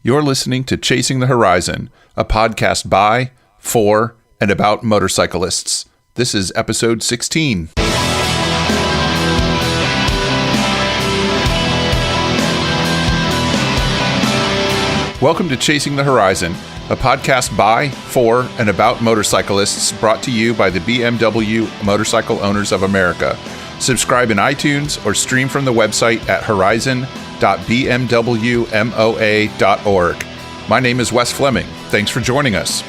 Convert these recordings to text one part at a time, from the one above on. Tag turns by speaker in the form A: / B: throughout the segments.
A: You're listening to Chasing the Horizon, a podcast by, for, and about motorcyclists. This is episode 16. Welcome to Chasing the Horizon, a podcast by, for, and about motorcyclists brought to you by the BMW Motorcycle Owners of America. Subscribe in iTunes or stream from the website at horizon.bmwmoa.org. My name is Wes Fleming. Thanks for joining us.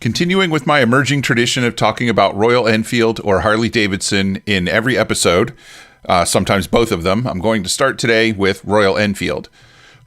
A: Continuing with my emerging tradition of talking about Royal Enfield or Harley Davidson in every episode, sometimes both of them, I'm going to start today with Royal Enfield.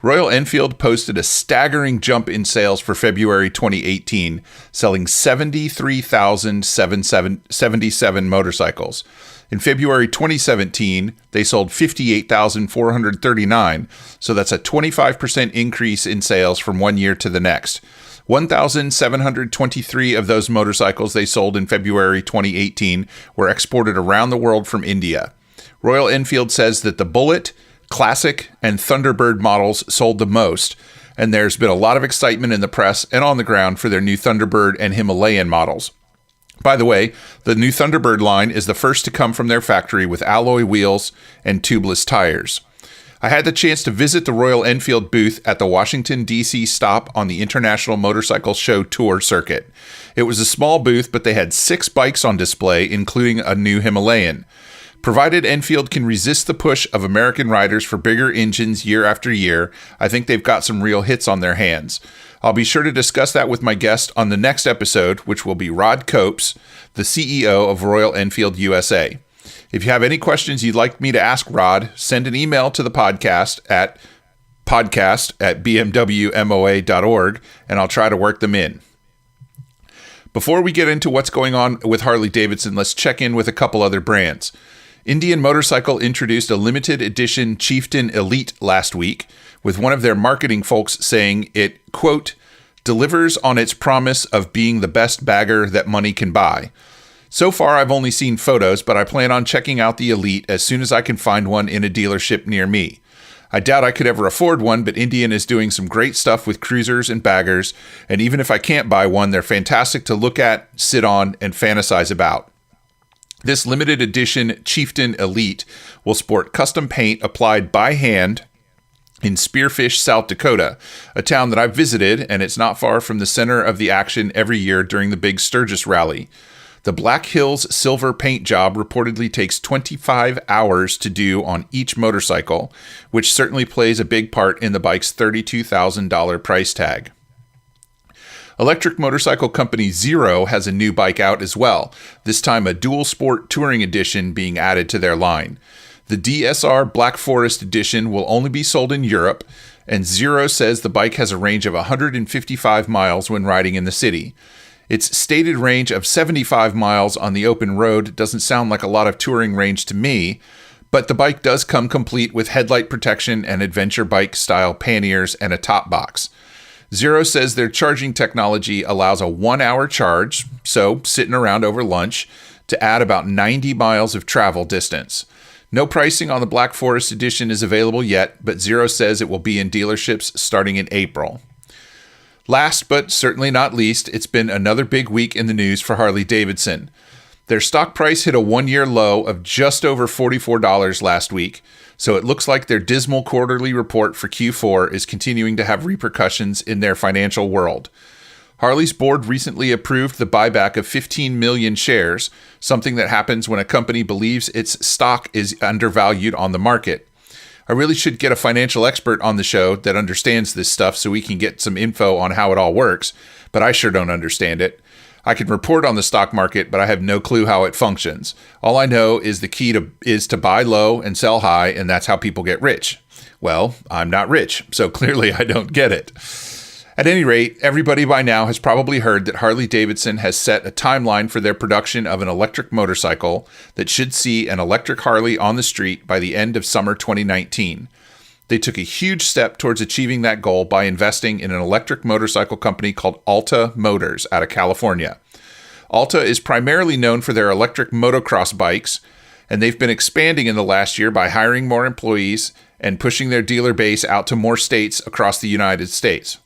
A: Royal Enfield posted a staggering jump in sales for February 2018, selling 73,777 motorcycles. In February 2017, they sold 58,439, so that's a 25% increase in sales from one year to the next. 1,723 of those motorcycles they sold in February 2018 were exported around the world from India. Royal Enfield says that the Bullet, Classic, and Thunderbird models sold the most, and there's been a lot of excitement in the press and on the ground for their new Thunderbird and Himalayan models. By the way, the new Thunderbird line is the first to come from their factory with alloy wheels and tubeless tires. I had the chance to visit the Royal Enfield booth at the Washington, D.C. stop on the International Motorcycle Show Tour circuit. It was a small booth, but they had 6 bikes on display, including a new Himalayan. Provided Enfield can resist the push of American riders for bigger engines year after year, I think they've got some real hits on their hands. I'll be sure to discuss that with my guest on the next episode, which will be Rod Copes, the CEO of Royal Enfield USA. If you have any questions you'd like me to ask Rod, send an email to the podcast at bmwmoa.org, and I'll try to work them in. Before we get into what's going on with Harley Davidson, let's check in with a couple other brands. Indian Motorcycle introduced a limited edition Chieftain Elite last week, with one of their marketing folks saying it, quote, delivers on its promise of being the best bagger that money can buy. So far, I've only seen photos, but I plan on checking out the Elite as soon as I can find one in a dealership near me. I doubt I could ever afford one, but Indian is doing some great stuff with cruisers and baggers, and even if I can't buy one, they're fantastic to look at, sit on, and fantasize about. This limited edition Chieftain Elite will sport custom paint applied by hand in Spearfish, South Dakota, a town that I've visited, and it's not far from the center of the action every year during the big Sturgis rally. The Black Hills silver paint job reportedly takes 25 hours to do on each motorcycle, which certainly plays a big part in the bike's $32,000 price tag. Electric motorcycle company Zero has a new bike out as well, this time a dual sport touring edition being added to their line. The DSR Black Forest edition will only be sold in Europe, and Zero says the bike has a range of 155 miles when riding in the city. Its stated range of 75 miles on the open road doesn't sound like a lot of touring range to me, but the bike does come complete with headlight protection and adventure bike style panniers and a top box. Zero says their charging technology allows a 1-hour charge, so sitting around over lunch, to add about 90 miles of travel distance. No pricing on the Black Forest edition is available yet, but Zero says it will be in dealerships starting in April. Last but certainly not least, it's been another big week in the news for Harley Davidson. Their stock price hit a one-year low of just over $44 last week, so it looks like their dismal quarterly report for Q4 is continuing to have repercussions in their financial world. Harley's board recently approved the buyback of 15 million shares, something that happens when a company believes its stock is undervalued on the market. I really should get a financial expert on the show that understands this stuff so we can get some info on how it all works, but I sure don't understand it. I can report on the stock market, but I have no clue how it functions. All I know is the key is to buy low and sell high, and that's how people get rich. Well, I'm not rich, so clearly I don't get it. At any rate, everybody by now has probably heard that Harley Davidson has set a timeline for their production of an electric motorcycle that should see an electric Harley on the street by the end of summer 2019. They took a huge step towards achieving that goal by investing in an electric motorcycle company called Alta Motors out of California. Alta is primarily known for their electric motocross bikes, and they've been expanding in the last year by hiring more employees and pushing their dealer base out to more states across the United States.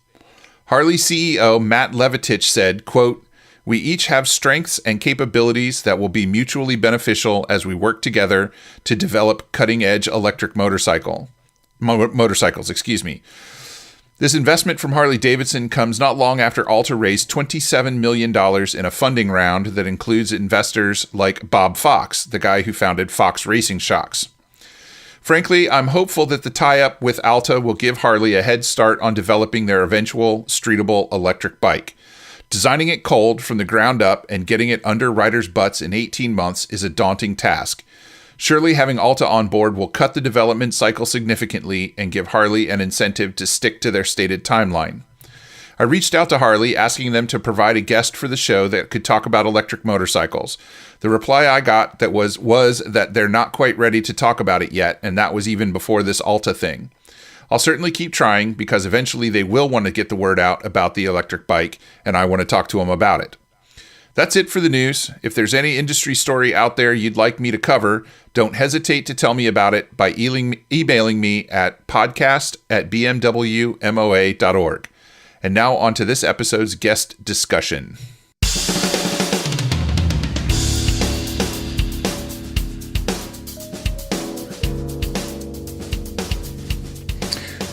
A: Harley CEO Matt Levitich said, quote, "We each have strengths and capabilities that will be mutually beneficial as we work together to develop cutting-edge electric motorcycles. This investment from Harley-Davidson comes not long after Alta raised $27 million in a funding round that includes investors like Bob Fox, the guy who founded Fox Racing Shocks. Frankly, I'm hopeful that the tie-up with Alta will give Harley a head start on developing their eventual streetable electric bike. Designing it cold from the ground up and getting it under riders' butts in 18 months is a daunting task. Surely having Alta on board will cut the development cycle significantly and give Harley an incentive to stick to their stated timeline. I reached out to Harley asking them to provide a guest for the show that could talk about electric motorcycles. The reply I got that was that they're not quite ready to talk about it yet, and that was even before this Alta thing. I'll certainly keep trying because eventually they will want to get the word out about the electric bike, and I want to talk to them about it. That's it for the news. If there's any industry story out there you'd like me to cover, don't hesitate to tell me about it by emailing me at podcast@bmwmoa.org. And now on to this episode's guest discussion.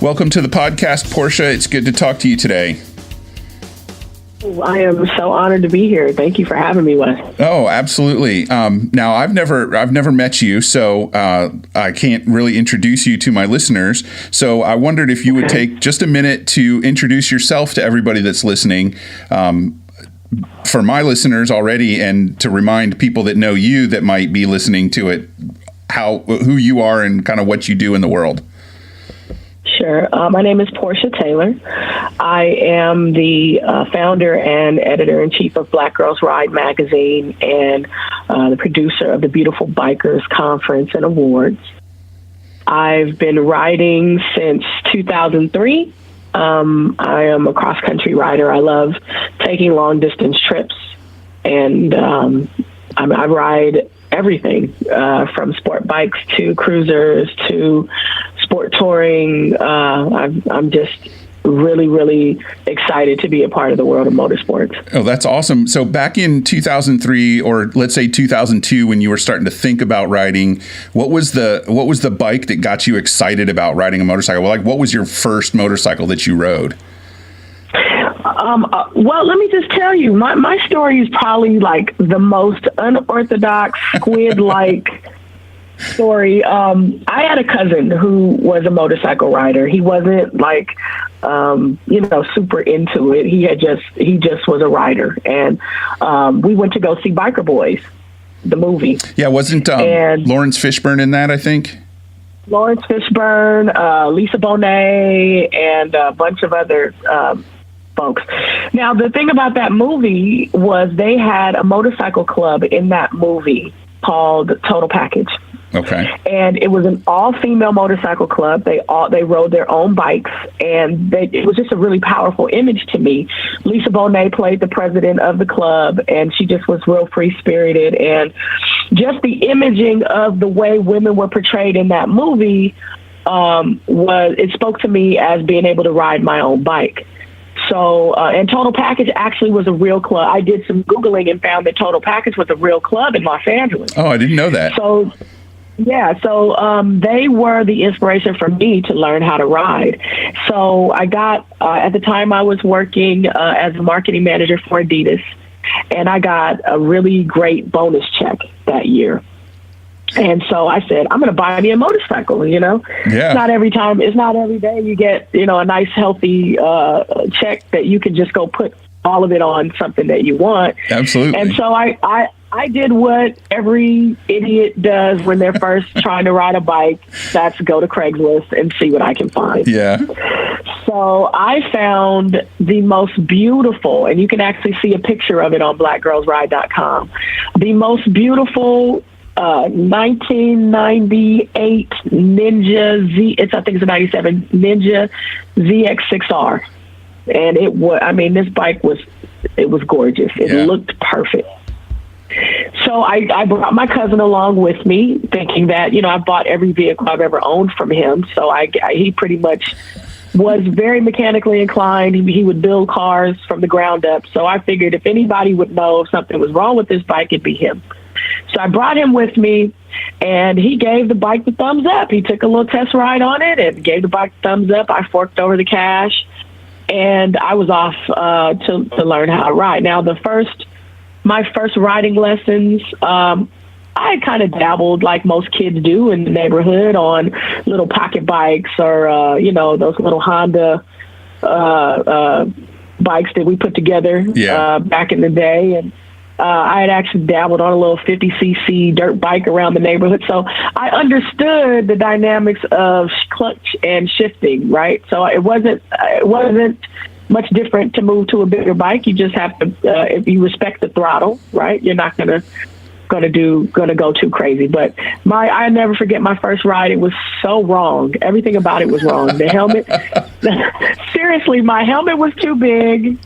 A: Welcome to the podcast, Porsche. It's good to talk to you today.
B: I am so honored to be here. Thank you for having me, Wes.
A: Oh, absolutely. Now, I've never met you, so I can't really introduce you to my listeners. So I wondered if you would take just a minute to introduce yourself to everybody that's listening. For my listeners already, and to remind people that know you that might be listening to it, who you are and kind of what you do in the world.
B: Sure. My name is Porsche Taylor. I am the founder and editor-in-chief of Black Girls Ride magazine and the producer of the Beautiful Bikers Conference and Awards. I've been riding since 2003. I am a cross-country rider. I love taking long-distance trips, and I ride everything from sport bikes to cruisers to sport touring. I'm just really, really excited to be a part of the world of motorsports.
A: Oh, that's awesome. So back in 2003, or let's say 2002, when you were starting to think about riding, what was the bike that got you excited about riding a motorcycle? Well, like, what was your first motorcycle that you rode?
B: Well, let me just tell you, my story is probably like the most unorthodox, squid-like story. I had a cousin who was a motorcycle rider. He wasn't like, super into it. He just was a rider. And we went to go see Biker Boys, the movie. Yeah, wasn't Lawrence Fishburne in that, I think? Lawrence Fishburne, Lisa Bonet, and a bunch of other folks. Now, the thing about that movie was they had a motorcycle club in that movie called Total Package.
A: Okay.
B: And it was an all-female motorcycle club. They rode their own bikes, and it was just a really powerful image to me. Lisa Bonet played the president of the club, and she just was real free-spirited. And just the imaging of the way women were portrayed in that movie it spoke to me as being able to ride my own bike. So, and Total Package actually was a real club. I did some Googling and found that Total Package was a real club in Los Angeles.
A: Oh, I didn't know that.
B: So, yeah, so they were the inspiration for me to learn how to ride. So I got, at the time I was working as a marketing manager for Adidas, and I got a really great bonus check that year. And so I said, I'm going to buy me a motorcycle,
A: Yeah.
B: It's not every day you get, a nice healthy check that you can just go put all of it on something that you want.
A: Absolutely.
B: And so I did what every idiot does when they're first trying to ride a bike. That's go to Craigslist and see what I can find.
A: Yeah.
B: So I found the most beautiful, and you can actually see a picture of it on blackgirlsride.com, the most beautiful 1998 Ninja Z. I think it's a 97 Ninja ZX6R, and this bike was gorgeous. It looked perfect. So I brought my cousin along with me, thinking that, I bought every vehicle I've ever owned from him. So he pretty much was very mechanically inclined. He would build cars from the ground up. So I figured if anybody would know if something was wrong with this bike, it'd be him. So I brought him with me, and he gave the bike the thumbs up. He took a little test ride on it and gave the bike the thumbs up. I forked over the cash, and I was off to learn how to ride. Now, my first riding lessons, I kind of dabbled like most kids do in the neighborhood on little pocket bikes or, those little Honda bikes that we put together back in the day. And I had actually dabbled on a little 50cc dirt bike around the neighborhood. So I understood the dynamics of clutch and shifting, right? So it wasn't much different to move to a bigger bike. You just have to, if you respect the throttle, right? You're not going to go too crazy. But I never forget my first ride. It was so wrong. Everything about it was wrong. The helmet, seriously, my helmet was too big.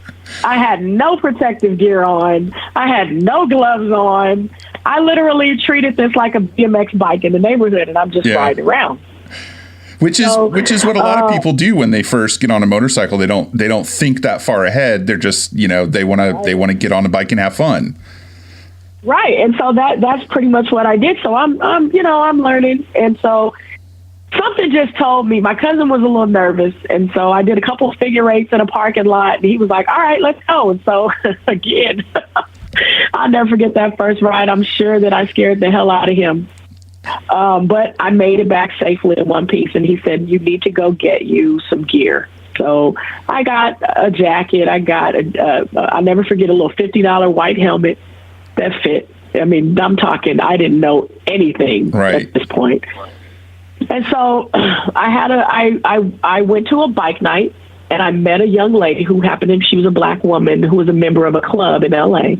B: I had no protective gear on. I had no gloves on. I literally treated this like a BMX bike in the neighborhood, and I'm just riding around.
A: Which is what a lot of people do when they first get on a motorcycle. They don't think that far ahead. They're just, they want to get on a bike and have fun.
B: Right. And so that's pretty much what I did. So I'm learning. And so something just told me, my cousin was a little nervous. And so I did a couple of figure eights in a parking lot, and he was like, all right, let's go. And so again, I'll never forget that first ride. I'm sure that I scared the hell out of him. But I made it back safely in one piece. And he said, you need to go get you some gear. So I got a jacket. I got I'll never forget a little $50 white helmet that fit. I mean, I'm talking, I didn't know anything at this point. And so I went to a bike night, and I met a young lady who she was a black woman who was a member of a club in LA.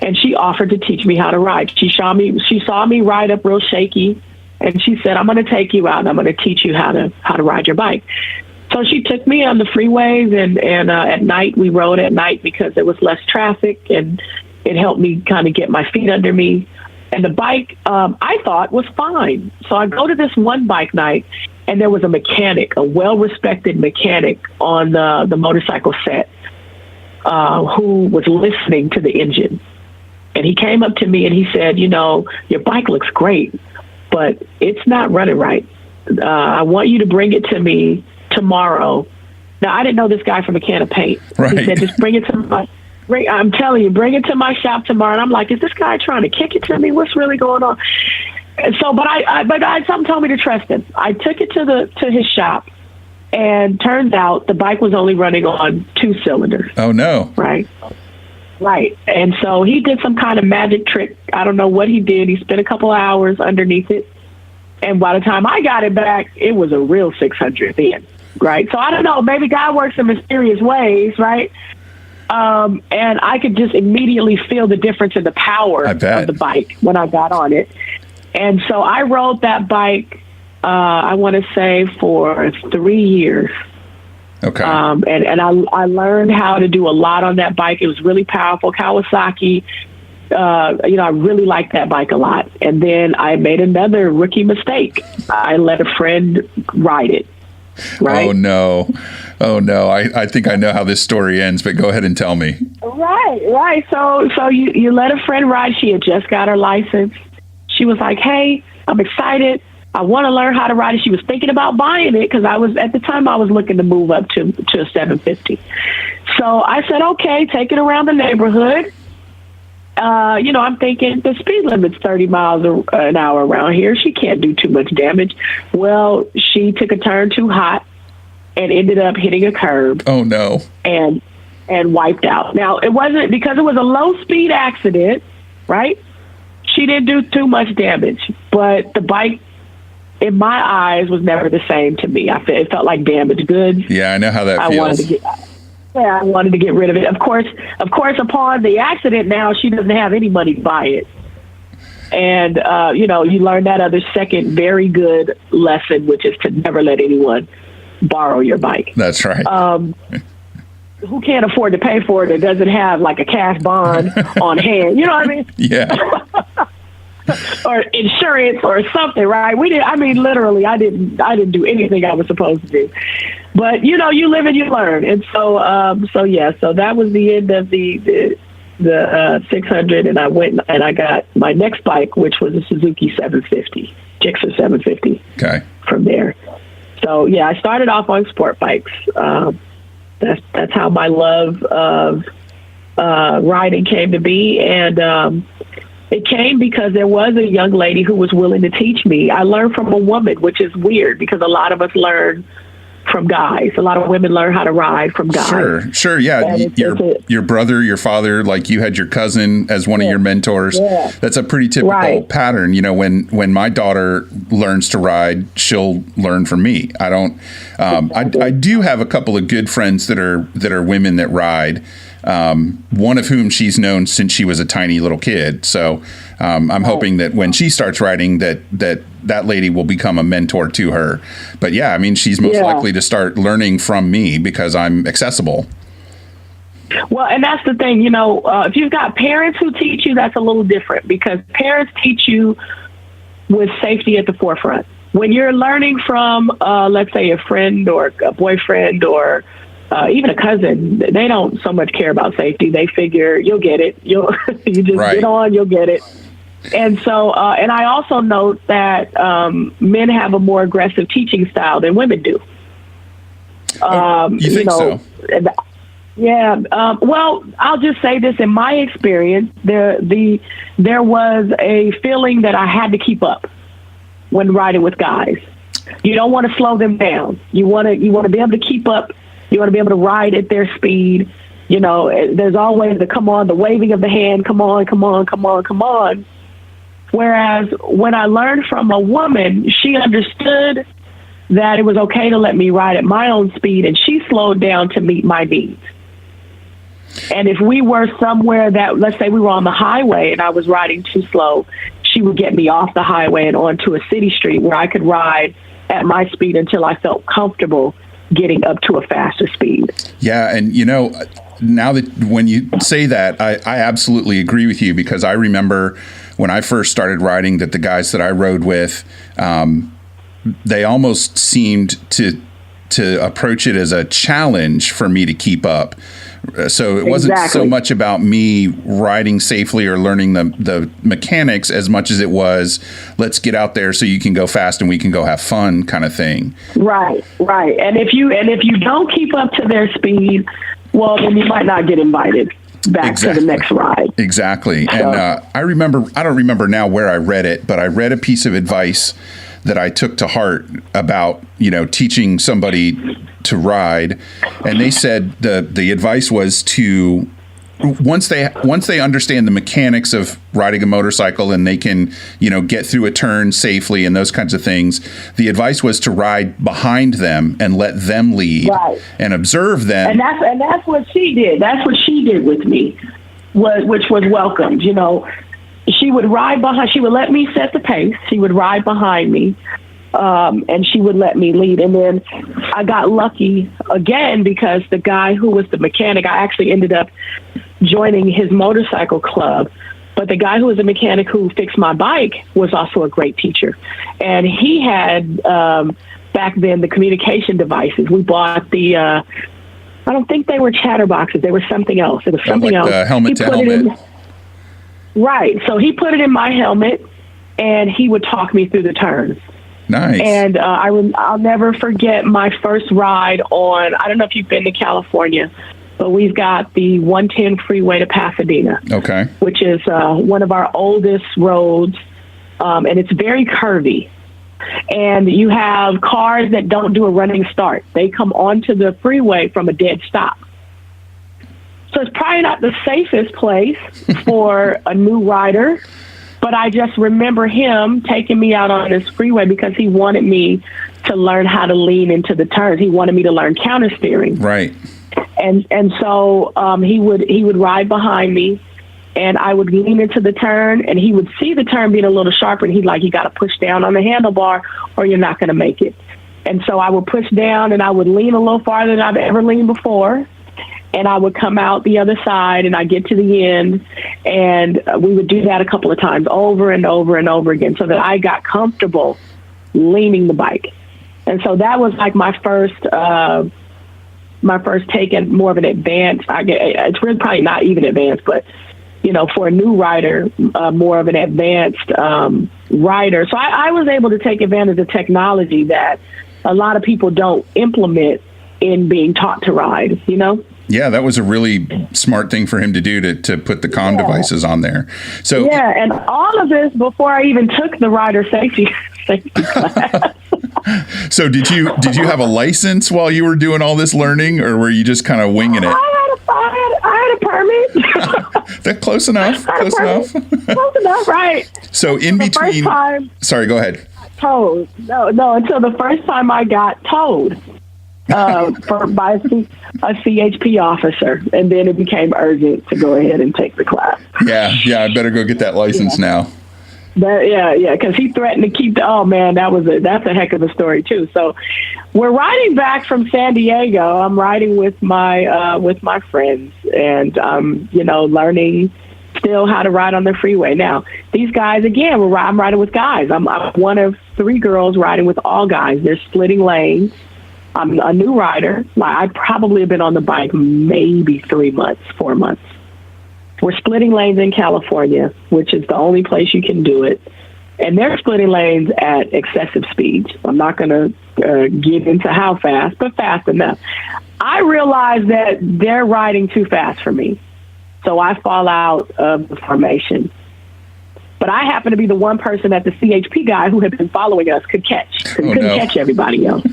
B: And she offered to teach me how to ride. She saw me ride up real shaky, and she said, I'm going to take you out and I'm going to teach you how to ride your bike. So she took me on the freeways, and at night, we rode at night because there was less traffic, and it helped me kind of get my feet under me. And the bike, I thought, was fine. So I go to this one bike night, and there was a mechanic, a well-respected mechanic on the motorcycle set who was listening to the engine. And he came up to me and he said, your bike looks great, but it's not running right. I want you to bring it to me tomorrow. Now, I didn't know this guy from a can of paint. Right. He said, just bring it to my... I'm telling you, bring it to my shop tomorrow. And I'm like, is this guy trying to kick it to me? What's really going on? And so, but something told me to trust him. I took it to his shop, and turns out the bike was only running on 2 cylinders.
A: Oh no!
B: Right. And so he did some kind of magic trick. I don't know what he did. He spent a couple of hours underneath it, and by the time I got it back, it was a real 600 then. Right. So I don't know. Maybe God works in mysterious ways. Right. And I could just immediately feel the difference in the power of the bike when I got on it. And so I rode that bike, I want to say, for 3 years.
A: Okay.
B: And I learned how to do a lot on that bike. It was really powerful. Kawasaki, I really liked that bike a lot. And then I made another rookie mistake. I let a friend ride it. Right?
A: Oh no! I think I know how this story ends, but go ahead and tell me.
B: Right. So you let a friend ride. She had just got her license. She was like, "Hey, I'm excited. I want to learn how to ride it." She was thinking about buying it because at the time I was looking to move up to a 750. So I said, "Okay, take it around the neighborhood." I'm thinking the speed limit's 30 miles an hour around here. She can't do too much damage. Well, she took a turn too hot and ended up hitting a curb.
A: Oh no!
B: And wiped out. Now, it wasn't because it was a low speed accident, right? She didn't do too much damage, but the bike, in my eyes, was never the same to me. It felt like damaged goods.
A: Yeah, I know how that feels.
B: I wanted to get rid of it. Of course, upon the accident, now she doesn't have any money to buy it. And, you learn that other second very good lesson, which is to never let anyone borrow your bike.
A: That's right.
B: who can't afford to pay for it or doesn't have like a cash bond on hand. You know what I mean?
A: Yeah.
B: Or insurance or something, right? Literally, I didn't do anything I was supposed to do. But you live and you learn, and so that was the end of the 600, and I went and I got my next bike, which was a Suzuki 750, Gixxer 750.
A: Okay.
B: From there, so yeah, I started off on sport bikes. That's how my love of riding came to be, and it came because there was a young lady who was willing to teach me. I learned from a woman, which is weird because a lot of us learn from guys. A lot of women learn how to ride from guys.
A: Sure. Yeah. Your brother, your father, like you had your cousin as one of your mentors. Yeah. That's a pretty typical pattern. When my daughter learns to ride, she'll learn from me. I don't, I do have a couple of good friends that are women that ride. One of whom she's known since she was a tiny little kid. So I'm hoping that when she starts riding that lady will become a mentor to her. But yeah, I mean, she's most likely to start learning from me because I'm accessible.
B: Well, and that's the thing, if you've got parents who teach you, that's a little different because parents teach you with safety at the forefront. When you're learning from, let's say, a friend or a boyfriend or even a cousin, they don't so much care about safety. They figure you'll get it. You just get on, you'll get it. And so, and I also note that men have a more aggressive teaching style than women do.
A: You think so?
B: Yeah. Well, I'll just say this: in my experience, there was a feeling that I had to keep up when riding with guys. You don't want to slow them down. You want to be able to keep up. You want to be able to ride at their speed. There's always the waving of the hand. Come on. Whereas when I learned from a woman, she understood that it was okay to let me ride at my own speed, and she slowed down to meet my needs. And if we were somewhere that, let's say we were on the highway and I was riding too slow, she would get me off the highway and onto a city street where I could ride at my speed until I felt comfortable getting up to a faster speed. Yeah.
A: And, now that when you say that, I absolutely agree with you because I remember when I first started riding that the guys that I rode with, they almost seemed to approach it as a challenge for me to keep up. So it wasn't so much about me riding safely or learning the mechanics as much as it was, let's get out there so you can go fast and we can go have fun kind of thing. Right.
B: And if you don't keep up to their speed, well, then you might not get invited back to the next ride.
A: Exactly. So. And I don't remember now where I read it, but I read a piece of advice that I took to heart about, teaching somebody to ride. And they said the advice was to, once they understand the mechanics of riding a motorcycle and they can, get through a turn safely and those kinds of things, the advice was to ride behind them and let them lead and observe them.
B: And that's what she did. That's what she did with me, which was welcomed. She would ride behind. She would let me set the pace. She would ride behind me, and she would let me lead. And then I got lucky again because the guy who was the mechanic, I actually ended up joining his motorcycle club. But the guy who was a mechanic who fixed my bike was also a great teacher. And he had, back then, the communication devices. We bought the, I don't think they were chatterboxes. They were something else. It was something else.
A: The helmet to helmet.
B: Right. So he put it in my helmet, and he would talk me through the turns.
A: Nice.
B: And I'll never forget my first ride on, I don't know if you've been to California, but we've got the 110 freeway to Pasadena.
A: Okay.
B: Which is one of our oldest roads, and it's very curvy. And you have cars that don't do a running start. They come onto the freeway from a dead stop. So it's probably not the safest place for a new rider, but I just remember him taking me out on this freeway because he wanted me to learn how to lean into the turns. He wanted me to learn counter steering.
A: Right.
B: And so he would ride behind me, and I would lean into the turn, and he would see the turn being a little sharper, and he'd like, you got to push down on the handlebar or you're not going to make it. And so I would push down, and I would lean a little farther than I've ever leaned before. and I would come out the other side, and I get to the end, and we would do that a couple of times over and over and over again, so that I got comfortable leaning the bike. And so that was like my first take at more of an advanced. It's really probably not even advanced, but for a new rider, more of an advanced rider. So I was able to take advantage of technology that a lot of people don't implement in being taught to ride,
A: Yeah, that was a really smart thing for him to do, to put the comm devices on there. So
B: and all of this before I even took the rider safety class.
A: So did you have a license while you were doing all this learning, or were you just kind of winging it?
B: I had a permit.
A: That's close enough. Close
B: enough, right?
A: So in between, sorry, go ahead.
B: Towed. No, until the first time I got towed by a CHP officer, and then it became urgent to go ahead and take the class.
A: Yeah, I better go get that license now.
B: Because he threatened to keep that's a heck of a story too. So we're riding back from San Diego. I'm riding with my friends, and learning still how to ride on the freeway. Now these guys, again, I'm riding with guys. I'm one of 3 girls riding with all guys. They're splitting lanes. I'm a new rider. I probably have been on the bike maybe 4 months. We're splitting lanes in California, which is the only place you can do it. And they're splitting lanes at excessive speeds. I'm not going to get into how fast, but fast enough. I realize that they're riding too fast for me. So I fall out of the formation. But I happen to be the one person that the CHP guy who had been following us could catch. Couldn't catch everybody else.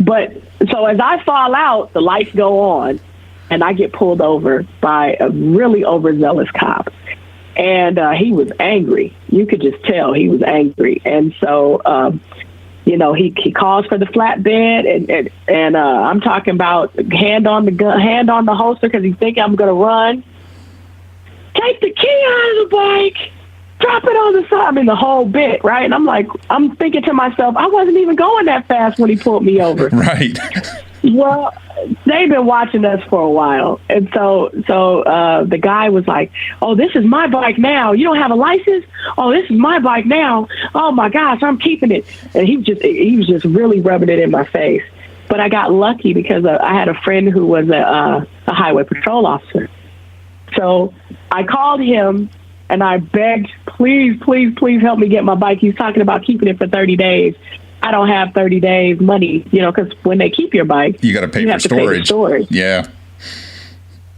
B: But so as I fall out, the lights go on, and I get pulled over by a really overzealous cop. And he was angry. You could just tell he was angry. And so, he calls for the flatbed, and I'm talking about hand on the gun, hand on the holster, because he's thinking I'm going to run. Take the key out of the bike. Drop it on the side. I mean, the whole bit, right? And I'm thinking to myself, I wasn't even going that fast when he pulled me over.
A: Right.
B: Well, they've been watching us for a while. And so the guy was like, oh, this is my bike now. You don't have a license? Oh, this is my bike now. Oh, my gosh, I'm keeping it. And he was just really rubbing it in my face. But I got lucky because I had a friend who was a highway patrol officer. So I called him and I begged, please, please, please help me get my bike. He's talking about keeping it for 30 days. I don't have 30 days money, because when they keep your bike,
A: you got to pay for storage. Yeah.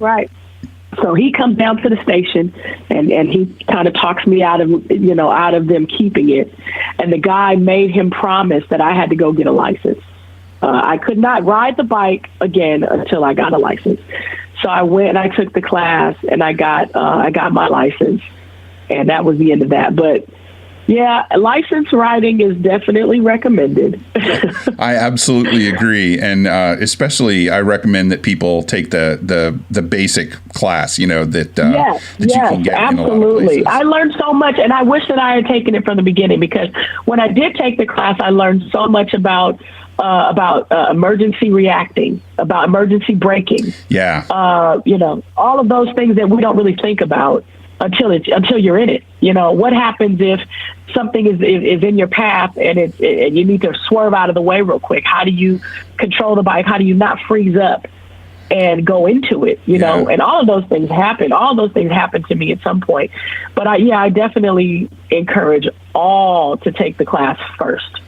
B: Right. So he comes down to the station and he kind of talks me out of them keeping it. And the guy made him promise that I had to go get a license. I could not ride the bike again until I got a license. So I went and I took the class and I got my license, and that was the end of that. But yeah, license riding is definitely recommended.
A: I absolutely agree, and especially I recommend that people take the basic class. That you can get
B: absolutely.
A: In a lot of places.
B: I learned so much, and I wish that I had taken it from the beginning, because when I did take the class, I learned so much about emergency reacting, about emergency braking.
A: Yeah.
B: All of those things that we don't really think about until you're in it. What happens if something is in your path and and you need to swerve out of the way real quick? How do you control the bike? How do you not freeze up and go into it? And all of those things happen. All of those things happen to me at some point. But I definitely encourage all to take the class first.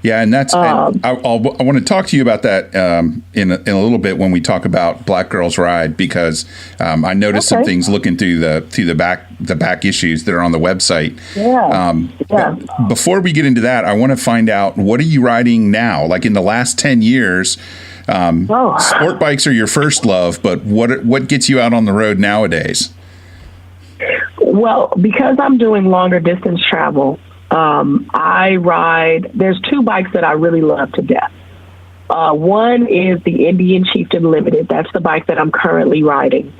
A: Yeah, and that's I want to talk to you about that in a little bit when we talk about Black Girls Ride, because I noticed some things looking through the back issues that are on the website. But before we get into that, I want to find out, what are you riding now? Like in the last 10 years, sport bikes are your first love, but what gets you out on the road nowadays?
B: Well, because I'm doing longer distance travel, I ride, there's 2 bikes that I really love to death. One is the Indian Chieftain Limited. That's the bike that I'm currently riding.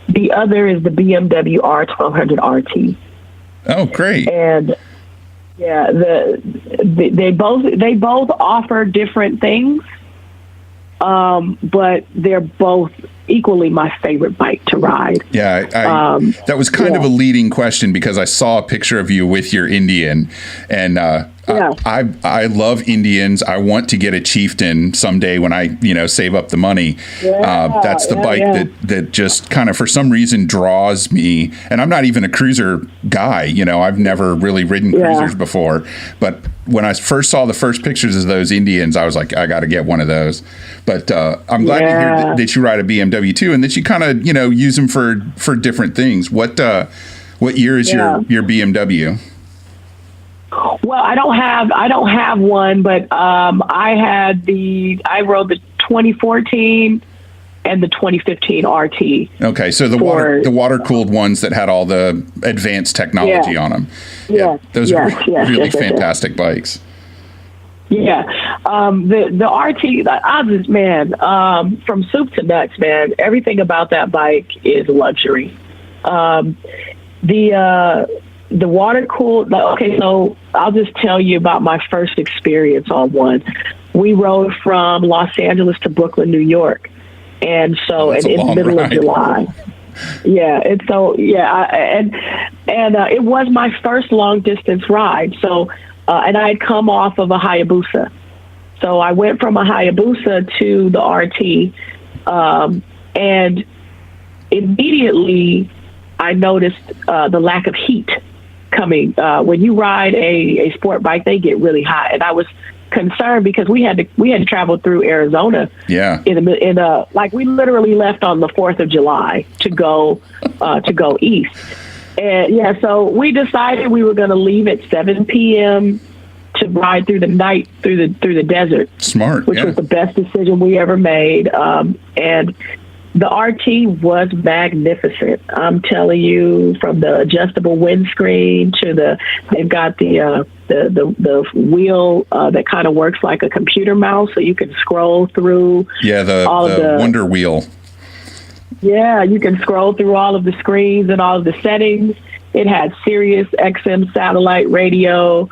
B: The other is the BMW R1200 RT.
A: Oh, great.
B: And they both offer different things. But they're both equally my favorite bike to ride.
A: Yeah, that was kind of a leading question because I saw a picture of you with your Indian, and I love Indians. I want to get a Chieftain someday when I save up the money. That's the bike that just kind of for some reason draws me. And I'm not even a cruiser guy. I've never really ridden cruisers before, but when I first saw the first pictures of those Indians, I was like, I got to get one of those. But I'm glad to hear that you ride a BMW too, and that you kind of use them for different things. What year is your BMW?
B: Well, I don't have one, but I rode the 2014 and the 2015 RT.
A: Okay, so the water cooled ones that had all the advanced technology on them. Those are really fantastic bikes.
B: Yeah, the RT, from soup to nuts, man. Everything about that bike is luxury. The water cooled. Okay, so I'll just tell you about my first experience on one. We rode from Los Angeles to Brooklyn, New York, and so it's middle of July. It was my first long distance ride. So, and I had come off of a Hayabusa, so I went from a Hayabusa to the RT, and immediately I noticed the lack of heat coming. When you ride a sport bike, they get really hot, and I was concerned because we had to travel through Arizona. Like we literally left on the 4th of July to go east, and so we decided we were going to leave at 7 p.m. to ride through the night through the desert.
A: Smart,
B: which was the best decision we ever made, and the RT was magnificent. I'm telling you, from the adjustable windscreen to they've got the wheel that kind of works like a computer mouse, so you can scroll through.
A: Yeah, the Wonder Wheel.
B: Yeah, you can scroll through all of the screens and all of the settings. It had Sirius XM satellite radio.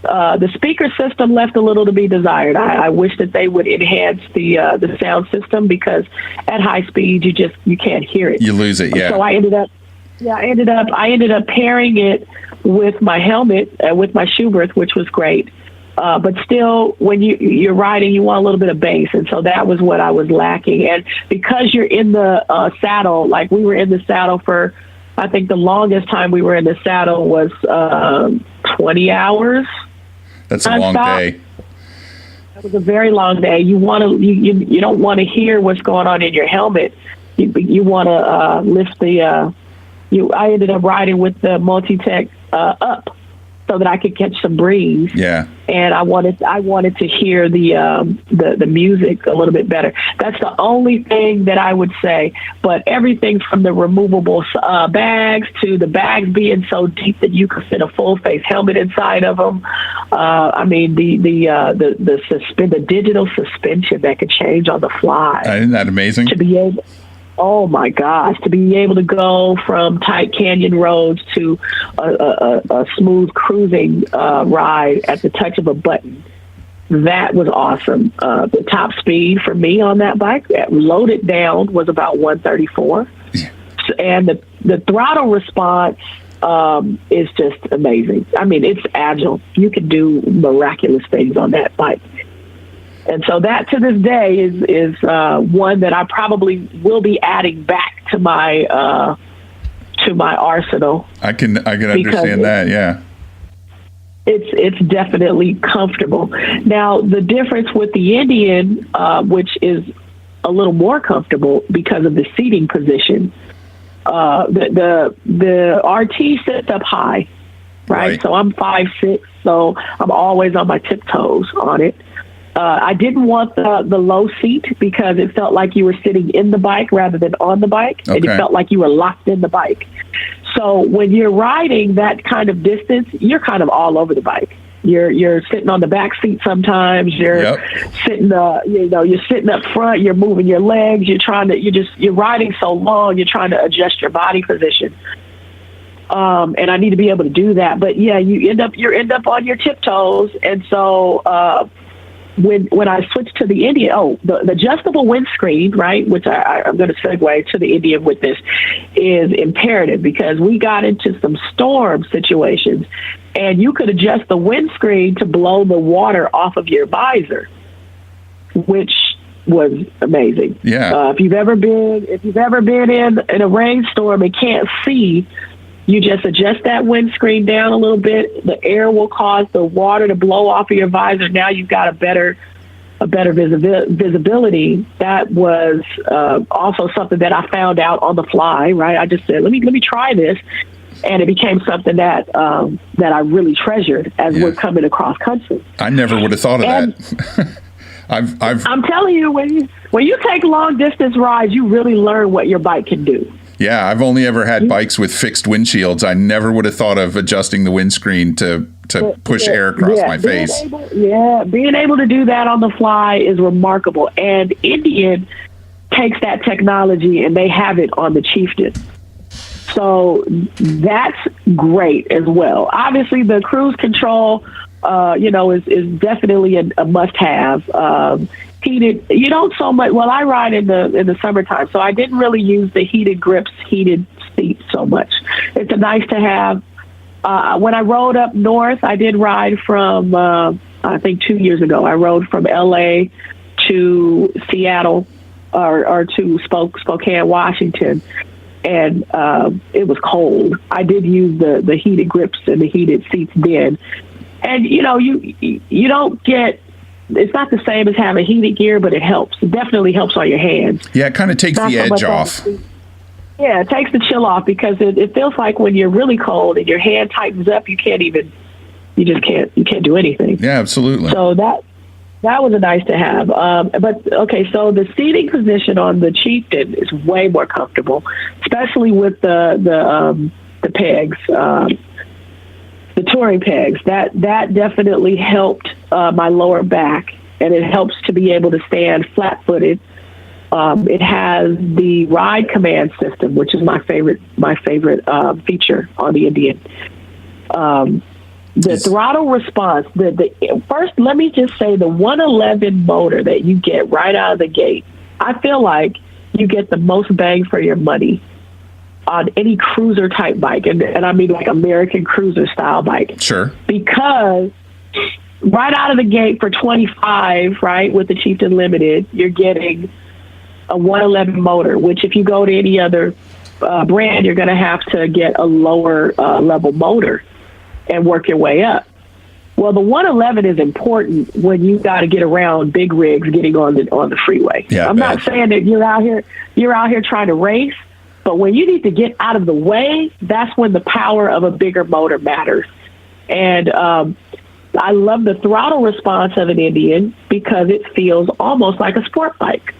B: The speaker system left a little to be desired. I wish that they would enhance the sound system, because at high speed you can't hear it.
A: You lose it, yeah.
B: So I ended up pairing it with my helmet, with my Schubert, which was great. But still, when you're riding, you want a little bit of bass, and so that was what I was lacking. And because you're in the saddle, like we were in the saddle for, I think the longest time we were in the saddle was 20 hours.
A: That's a long day.
B: It was a very long day. You don't want to hear what's going on in your helmet. You want to lift the. I ended up riding with the Multi-Tech up, so that I could catch some breeze.
A: Yeah. And
B: I wanted to hear the music a little bit better. That's the only thing that I would say. But everything from the removable bags to the bags being so deep that you could fit a full face helmet inside of them. I mean, the digital suspension that could change on the fly.
A: Isn't that amazing?
B: To be able. Oh my gosh, to be able to go from tight canyon roads to a smooth cruising ride at the touch of a button, that was awesome. The top speed for me on that bike, loaded down, was about 134. Yeah. And the throttle response is just amazing. I mean, it's agile. You can do miraculous things on that bike. And so that, to this day, is one that I probably will be adding back to my arsenal.
A: I can understand that. Yeah,
B: it's definitely comfortable. Now, the difference with the Indian, which is a little more comfortable because of the seating position, the RT sits up high, right? So I'm 5'6", so I'm always on my tiptoes on it. I didn't want the low seat because it felt like you were sitting in the bike rather than on the bike, and it felt like you were locked in the bike. So when you're riding that kind of distance, you're kind of all over the bike. You're sitting on the back seat sometimes. You're sitting, you're sitting up front. You're moving your legs. You're riding so long. You're trying to adjust your body position. And I need to be able to do that. But yeah, you end up on your tiptoes, and so. when I switched to the Indian, the adjustable windscreen, right, which I'm going to segue to the Indian with this, is imperative because we got into some storm situations, and you could adjust the windscreen to blow the water off of your visor, which was amazing.
A: Yeah.
B: If you've ever been in a rainstorm and can't see, you just adjust that windscreen down a little bit. The air will cause the water to blow off of your visor. Now you've got a better visibility. That was also something that I found out on the fly. Right, I just said, let me try this, and it became something that that I really treasured as we're coming across country.
A: I never would have thought of that.
B: I'm telling you, when you take long distance rides, you really learn what your bike can do.
A: Yeah, I've only ever had bikes with fixed windshields. I never would have thought of adjusting the windscreen to push air across my face.
B: Being able to do that on the fly is remarkable. And Indian takes that technology and they have it on the Chieftain. So that's great as well. Obviously, the cruise control, is definitely a must-have. Heated, you don't so much. Well, I ride in the summertime, so I didn't really use the heated grips, heated seats so much. It's a nice to have. When I rode up north, I did ride from I think 2 years ago. I rode from L.A. to Seattle or to Spokane, Washington, and it was cold. I did use the heated grips and the heated seats then, and you don't get. It's not the same as having heated gear, but it helps. It definitely helps on your hands.
A: Yeah, it kind of takes the edge off.
B: Yeah, it takes the chill off because it feels like when you're really cold and your hand tightens up, you can't do anything.
A: Yeah, absolutely.
B: So that was a nice to have. But okay, so the seating position on the Chieftain is way more comfortable, especially with the pegs. The touring pegs, that definitely helped my lower back, and it helps to be able to stand flat-footed. It has the ride command system, which is my favorite feature on the Indian. The throttle response. First, let me just say the 111 motor that you get right out of the gate. I feel like you get the most bang for your money on any cruiser type bike, and I mean like American cruiser style bike.
A: Sure.
B: Because right out of the gate for $25, right, with the Chieftain Limited, you're getting a 111 motor, which if you go to any other brand, you're going to have to get a lower level motor and work your way up. Well, the 111 is important when you got to get around big rigs getting on the freeway.
A: Yeah,
B: I'm not saying that you're out here trying to race. But when you need to get out of the way, that's when the power of a bigger motor matters. And I love the throttle response of an Indian because it feels almost like a sport bike.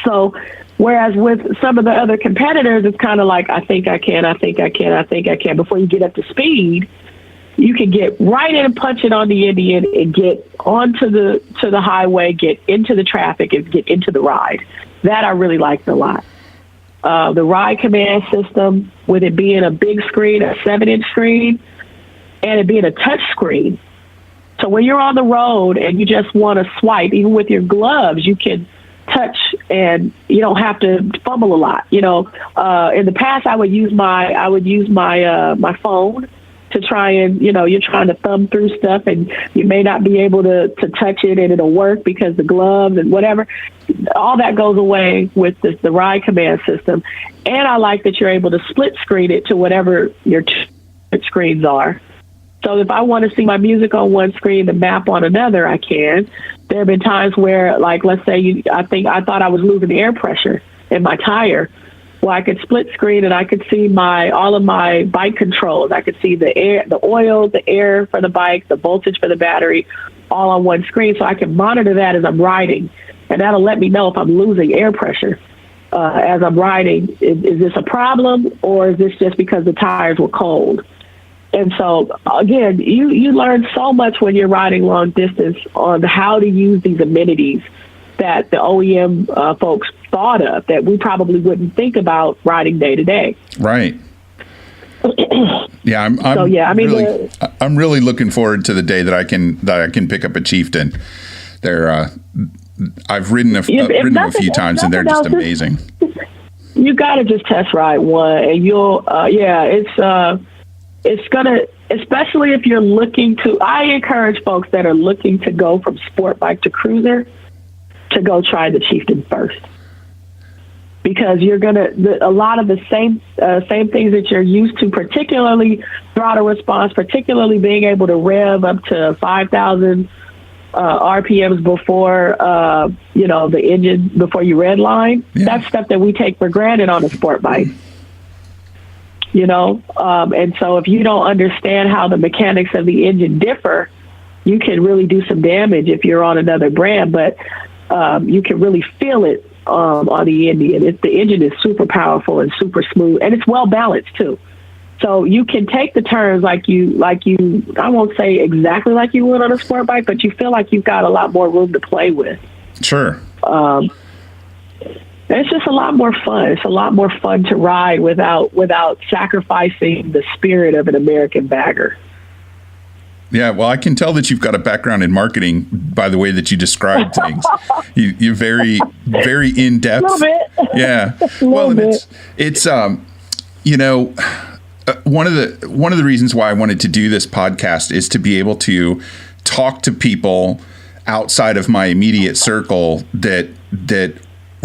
B: So whereas with some of the other competitors, it's kind of like, I think I can. Before you get up to speed, you can get right in and punch it on the Indian and get onto the highway, get into the traffic, and get into the ride. That I really liked a lot. The ride command system, with it being a big screen, a 7-inch screen, and it being a touch screen. So when you're on the road and you just want to swipe, even with your gloves, you can touch and you don't have to fumble a lot. In the past, I would use my phone to try and, you're trying to thumb through stuff and you may not be able to touch it and it'll work because the gloves and whatever. All that goes away with the ride command system. And I like that you're able to split screen it to whatever your screens are. So if I want to see my music on one screen, the map on another, I can. There have been times where, like, let's say I thought I was losing air pressure in my tire. Well, I could split screen and I could see all of my bike controls. I could see the air, the oil, the air for the bike, the voltage for the battery, all on one screen. So I can monitor that as I'm riding, and that'll let me know if I'm losing air pressure as I'm riding. Is this a problem, or is this just because the tires were cold? And so, again, you learn so much when you're riding long distance on how to use these amenities that the OEM folks thought of that we probably wouldn't think about riding day to day.
A: Right. Yeah,
B: I'm
A: really looking forward to the day that I can pick up a Chieftain. They're I've ridden them a few times, and they're just amazing.
B: You got to just test ride one, and you'll it's gonna, especially if you're looking to. I encourage folks that are looking to go from sport bike to cruiser to go try the Chieftain first, because you're gonna a lot of the same things that you're used to, particularly throttle response, particularly being able to rev up to 5,000 RPMs before the engine, before you redline. Yeah. That's stuff that we take for granted on a sport bike. And so if you don't understand how the mechanics of the engine differ, you can really do some damage if you're on another brand. But you can really feel it on the Indian. The engine is super powerful and super smooth, and it's well balanced too. So you can take the turns like you, I won't say exactly like you would on a sport bike, but you feel like you've got a lot more room to play with.
A: Sure.
B: It's just a lot more fun. It's a lot more fun to ride without sacrificing the spirit of an American bagger.
A: Yeah, well, I can tell that you've got a background in marketing by the way that you describe things. You're very, very in depth.
B: A little bit.
A: Yeah. Well, it's one of the reasons why I wanted to do this podcast is to be able to talk to people outside of my immediate circle that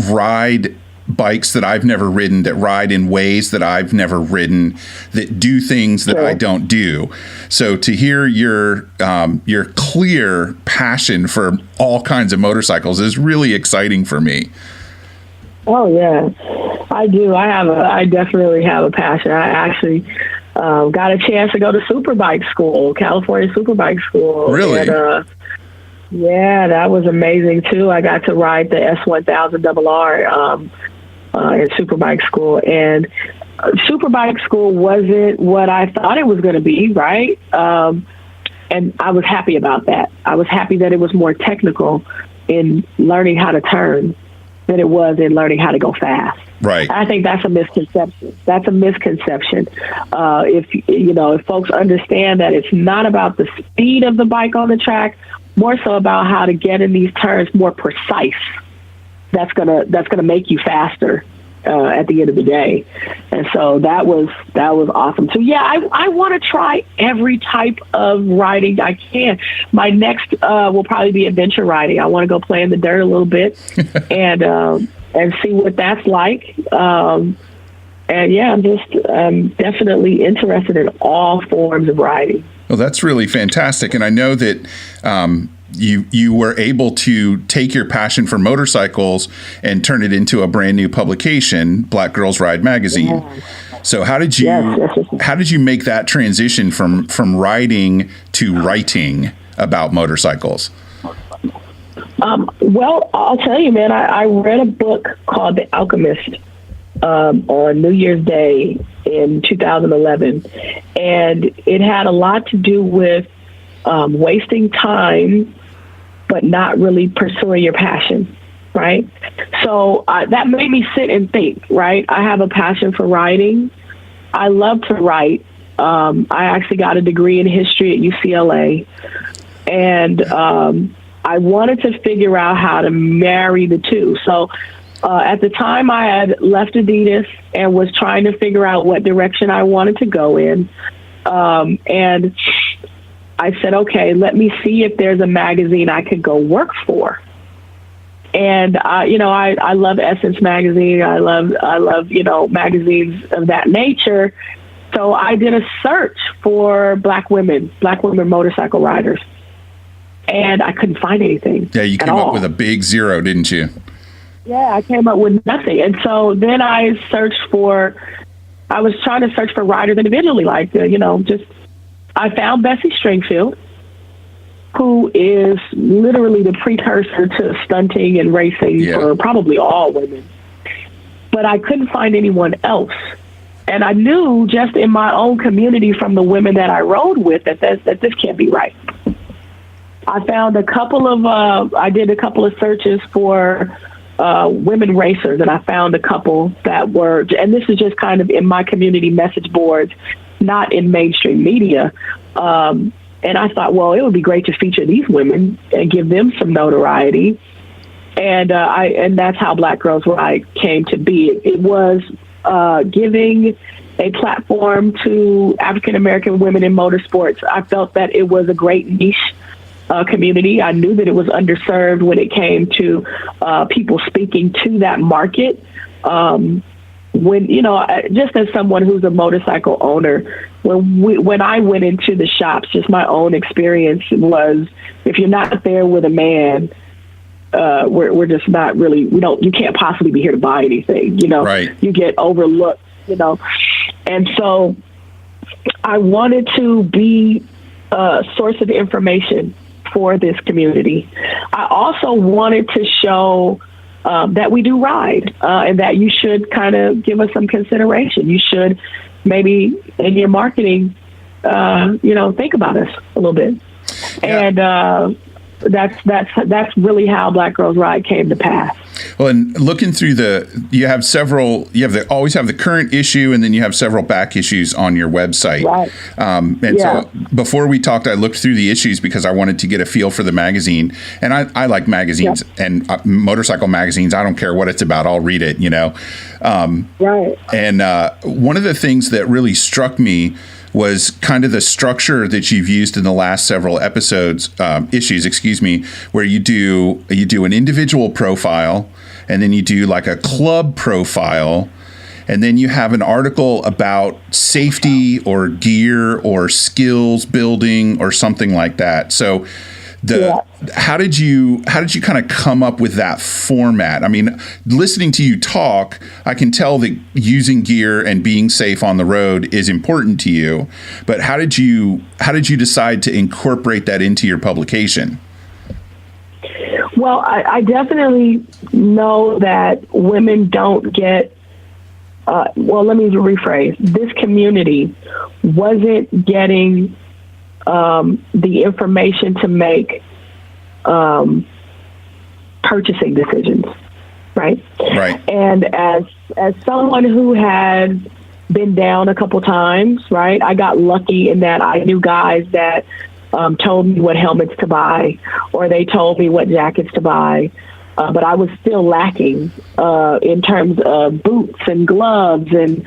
A: ride bikes that I've never ridden, that ride in ways that I've never ridden, that do things that I don't do. So to hear your clear passion for all kinds of motorcycles is really exciting for me.
B: Oh yeah, I do. I definitely have a passion. I actually got a chance to go to Superbike school, California Superbike school.
A: Really?
B: And, yeah, that was amazing too. I got to ride the S1000RR in Superbike school, and Superbike school wasn't what I thought it was going to be, right? And I was happy about that. I was happy that it was more technical in learning how to turn than it was in learning how to go fast.
A: Right.
B: I think that's a misconception. If folks understand that it's not about the speed of the bike on the track, more so about how to get in these turns more precise, that's gonna make you faster at the end of the day. And so that was awesome. So yeah, I want to try every type of riding I can. My next will probably be adventure riding. I want to go play in the dirt a little bit and see what that's like. And yeah, I'm definitely interested in all forms of riding.
A: Well, that's really fantastic. And I know that you were able to take your passion for motorcycles and turn it into a brand new publication, Black Girls Ride Magazine. Yeah. So how did you make that transition from riding to writing about motorcycles?
B: Well, I'll tell you, man, I read a book called The Alchemist on New Year's Day in 2011, and it had a lot to do with wasting time but not really pursuing your passion, right? So that made me sit and think, right? I have a passion for writing. I love to write. I actually got a degree in history at UCLA, and I wanted to figure out how to marry the two. So at the time, I had left Adidas and was trying to figure out what direction I wanted to go in. And I said, okay, let me see if there's a magazine I could go work for. And I love Essence magazine. I love magazines of that nature. So I did a search for black women motorcycle riders, and I couldn't find anything.
A: Yeah, you came up with a big zero, didn't you?
B: Yeah, I came up with nothing. And so then I was trying to search for riders individually, I found Bessie Stringfield, who is literally the precursor to stunting and racing for probably all women. But I couldn't find anyone else. And I knew just in my own community from the women that I rode with that this can't be right. I found I did a couple of searches for women racers, and I found a couple that were, and this is just kind of in my community message boards, not in mainstream media. And I thought, well, it would be great to feature these women and give them some notoriety. And that's how Black Girls Ride came to be. It was giving a platform to African American women in motorsports. I felt that it was a great niche community. I knew that it was underserved when it came to people speaking to that market. When, just as someone who's a motorcycle owner, when I went into the shops, just my own experience was, if you're not there with a man, we're just not really, you can't possibly be here to buy anything,
A: Right.
B: You get overlooked, and so I wanted to be a source of information for this community. I also wanted to show that we do ride, and that you should kind of give us some consideration. You should maybe in your marketing, think about us a little bit. Yeah. And that's really how Black Girls Ride came to pass.
A: Well, and looking through always have the current issue, and then you have several back issues on your website.
B: Right.
A: So before we talked, I looked through the issues because I wanted to get a feel for the magazine. And I like magazines and motorcycle magazines. I don't care what it's about. I'll read it,
B: Right.
A: And one of the things that really struck me was kind of the structure that you've used in the last several issues, where you do an individual profile, and then you do like a club profile, and then you have an article about safety or gear or skills building or something like that. So how did you kind of come up with that format? I mean, listening to you talk, I can tell that using gear and being safe on the road is important to you, but how did you decide to incorporate that into your publication?
B: Well, I definitely know that women don't get, let me rephrase. This community wasn't getting the information to make purchasing decisions, right?
A: Right.
B: And as someone who had been down a couple times, right, I got lucky in that I knew guys that told me what helmets to buy, or they told me what jackets to buy, but I was still lacking in terms of boots and gloves and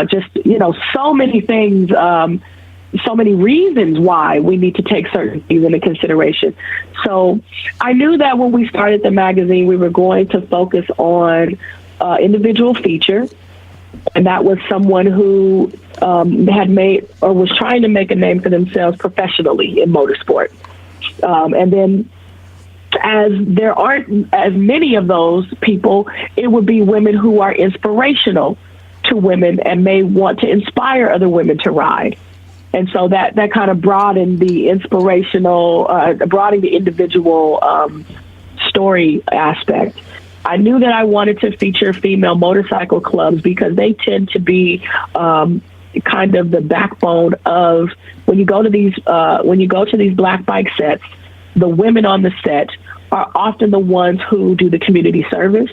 B: just, so many things, so many reasons why we need to take certain things into consideration. So I knew that when we started the magazine, we were going to focus on individual feature. And that was someone who had made or was trying to make a name for themselves professionally in motorsport. And then as there aren't as many of those people, it would be women who are inspirational to women and may want to inspire other women to ride. And so that kind of broadened the broadened the individual story aspect. I knew that I wanted to feature female motorcycle clubs because they tend to be kind of the backbone of when you go to these black bike sets. The women on the set are often the ones who do the community service.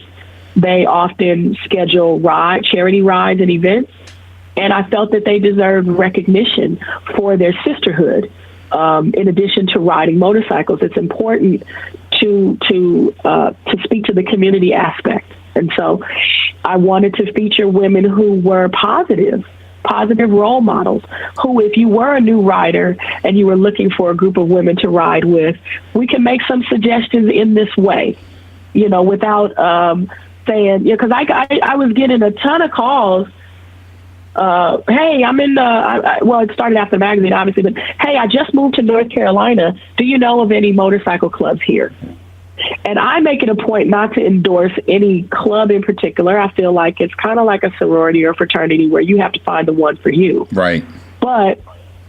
B: They often schedule charity rides and events. And I felt that they deserved recognition for their sisterhood. In addition to riding motorcycles, it's important to speak to the community aspect. And so I wanted to feature women who were positive role models, who, if you were a new rider and you were looking for a group of women to ride with, we can make some suggestions in this way, without saying, because I was getting a ton of calls. Hey, I'm in it started after the magazine, obviously, but hey, I just moved to North Carolina. Do you know of any motorcycle clubs here? And I make it a point not to endorse any club in particular. I feel like it's kind of like a sorority or fraternity where you have to find the one for you.
A: Right.
B: But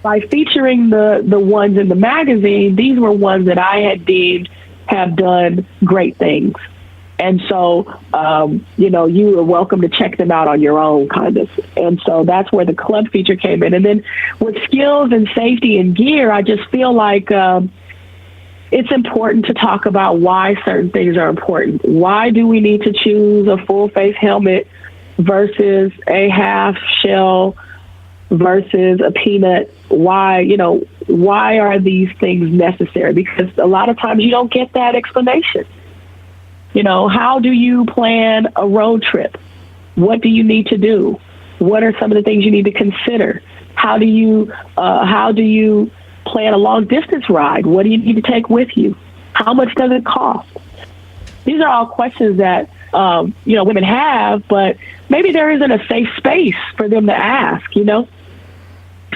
B: by featuring the ones in the magazine, these were ones that I had deemed have done great things. And so, you are welcome to check them out on your own, kind of. And so that's where the club feature came in. And then with skills and safety and gear, I just feel like it's important to talk about why certain things are important. Why do we need to choose a full face helmet versus a half shell versus a peanut? Why why are these things necessary? Because a lot of times you don't get that explanation. You know, how do you plan a road trip? What do you need to do? What are some of the things you need to consider? How do you plan a long distance ride? What do you need to take with you? How much does it cost? These are all questions that women have, but maybe there isn't a safe space for them to ask. You know.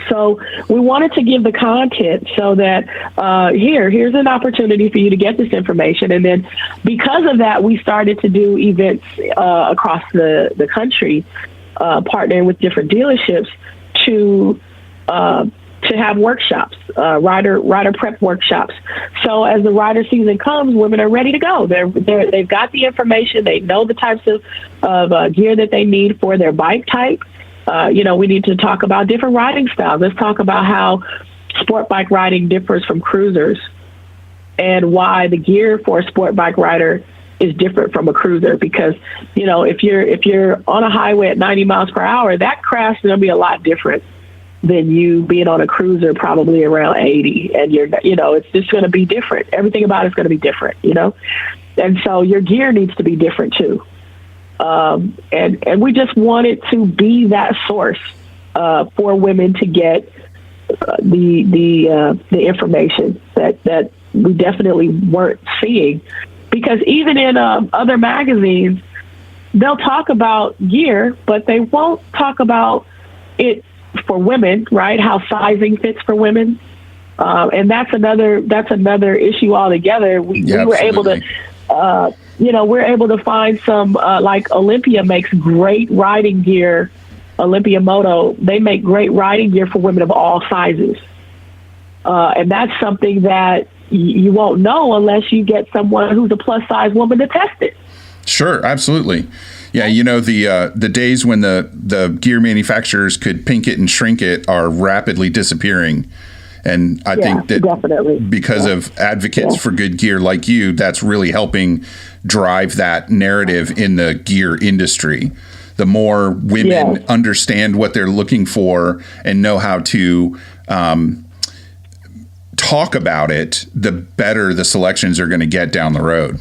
B: So we wanted to give the content so that here's an opportunity for you to get this information. And then because of that, we started to do events across the country, partnering with different dealerships to have workshops, rider prep workshops. So as the rider season comes, women are ready to go. They've got the information. They know the types of gear that they need for their bike type. We need to talk about different riding styles. Let's talk about how sport bike riding differs from cruisers and why the gear for a sport bike rider is different from a cruiser. Because, if you're on a highway at 90 miles per hour, that crash is going to be a lot different than you being on a cruiser probably around 80. And it's just going to be different. Everything about it's going to be different, And so your gear needs to be different too. And we just wanted to be that source for women to get the information that we definitely weren't seeing, because even in other magazines, they'll talk about gear, but they won't talk about it for women, right? How sizing fits for women, and that's another issue altogether. We were able to. We're able to find some, like Olympia makes great riding gear. Olympia Moto, they make great riding gear for women of all sizes. And that's something that you won't know unless you get someone who's a plus size woman to test it.
A: Sure, absolutely. Yeah, the days when the gear manufacturers could pink it and shrink it are rapidly disappearing. And I think that definitely. Because of advocates for good gear like you, that's really helping drive that narrative in the gear industry. The more women understand what they're looking for and know how to talk about it, the better the selections are going to get down the road.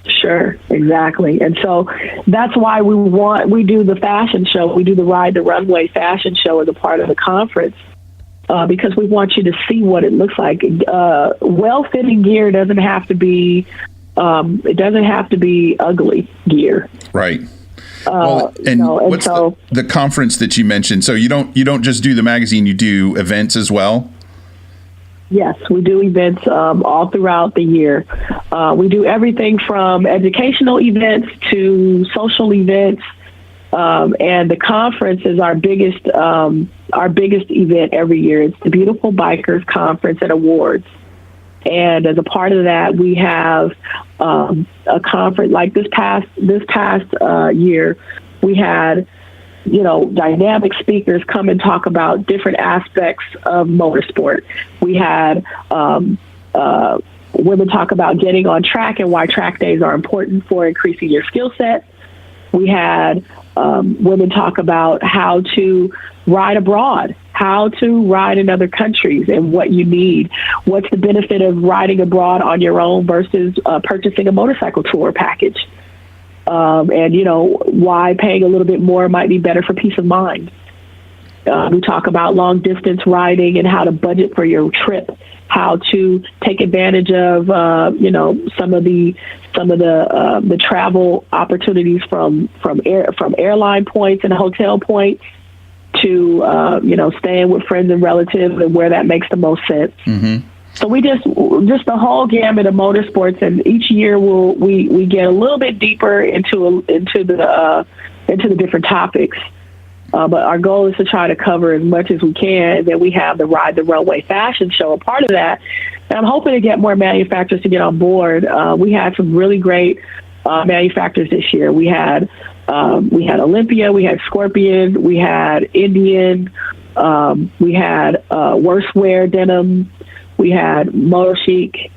B: Sure, exactly. And so that's why we do the fashion show. We do the Ride the Runway fashion show as a part of the conference. Because we want you to see what it looks like. Well-fitting gear doesn't have to be ugly gear.
A: Right. What's the conference that you mentioned? So you don't just do the magazine, you do events as well?
B: Yes, we do events all throughout the year. We do everything from educational events to social events. And the conference is our biggest event every year. It's the Beautiful Bikers Conference and Awards. And as a part of that, we have a conference like this past year. We had, dynamic speakers come and talk about different aspects of motorsport. We had women talk about getting on track and why track days are important for increasing your skill set. We had women talk about how to ride abroad, how to ride in other countries and what you need. What's the benefit of riding abroad on your own versus purchasing a motorcycle tour package? And, why paying a little bit more might be better for peace of mind. We talk about long distance riding and how to budget for your trip, how to take advantage of, some of the travel opportunities from airline points and hotel points to, staying with friends and relatives and where that makes the most sense. Mm-hmm. So we just the whole gamut of motorsports, and each year we get a little bit deeper into the different topics. But our goal is to try to cover as much as we can. And then we have the Ride the Runway fashion show, a part of that. And I'm hoping to get more manufacturers to get on board. We had some really great manufacturers this year. We had Olympia, we had Scorpion, we had Indian, we had Worstwear Denim, we had Motor Chic.